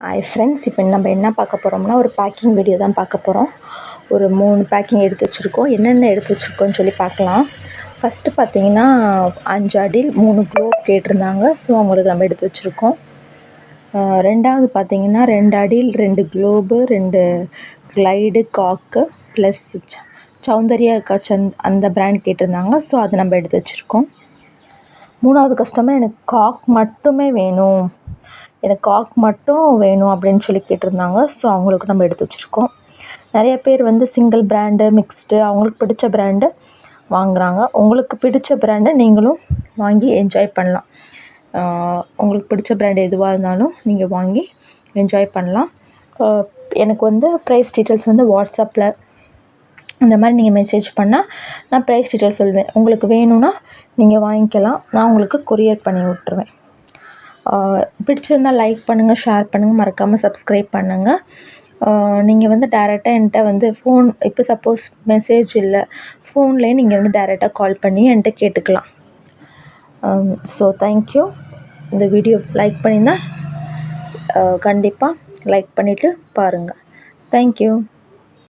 Hi friends, இப்போ நம்ம என்ன பார்க்க போகிறோம்னா ஒரு பேக்கிங் வீடியோ தான் பார்க்க போகிறோம். ஒரு 3 பேக்கிங் எடுத்து வச்சுருக்கோம். என்னென்ன எடுத்து வச்சுருக்கோன்னு சொல்லி பார்க்கலாம். ஃபஸ்ட்டு பார்த்தீங்கன்னா 5 அடியில் 3 குளோப் கேட்டிருந்தாங்க. ஸோ அவங்களுக்கு நம்ம எடுத்து வச்சுருக்கோம். ரெண்டாவது பார்த்தீங்கன்னா 2 அடியில் 2 globe, 2 glide cock plus Soundarya அந்த பிராண்ட் கேட்டிருந்தாங்க. ஸோ அதை நம்ம எடுத்து வச்சுருக்கோம். மூணாவது கஸ்டமர் எனக்கு காக் மட்டுமே வேணும், எனக்கு காக் மட்டும் வேணும் அப்படின்னு சொல்லி கேட்டிருந்தாங்க. ஸோ அவங்களுக்கு நம்ம எடுத்து வச்சுருக்கோம். நிறைய பேர் வந்து சிங்கிள் பிராண்டு, மிக்ஸ்டு, அவங்களுக்கு பிடிச்ச பிராண்டு வாங்குகிறாங்க. உங்களுக்கு பிடிச்ச பிராண்டை நீங்களும் வாங்கி என்ஜாய் பண்ணலாம். உங்களுக்கு பிடிச்ச பிராண்டு எதுவாக இருந்தாலும் நீங்கள் வாங்கி என்ஜாய் பண்ணலாம். எனக்கு வந்து ப்ரைஸ் டீட்டெயில்ஸ் வந்து வாட்ஸ்அப்பில் இந்த மாதிரி நீங்கள் மெசேஜ் பண்ணால் நான் ப்ரைஸ் டீட்டெயில்ஸ் சொல்வேன். உங்களுக்கு வேணும்னா நீங்கள் வாங்கிக்கலாம், நான் உங்களுக்கு கொரியர் பண்ணி விட்டுருவேன். பிடிச்சிருந்தால் லைக் பண்ணுங்கள், ஷேர் பண்ணுங்கள், மறக்காமல் சப்ஸ்கிரைப் பண்ணுங்கள். நீங்கள் வந்து டைரெக்டாக என்கிட்ட வந்து ஃபோன், இப்போ சப்போஸ் மெசேஜ் இல்லை, ஃபோன்லேயே நீங்கள் வந்து டைரெக்டாக கால் பண்ணி என்கிட்ட கேட்டுக்கலாம். So thank you. இந்த வீடியோ லைக் பண்ணியிருந்தால் கண்டிப்பாக லைக் பண்ணிவிட்டு பாருங்கள். தேங்க்யூ.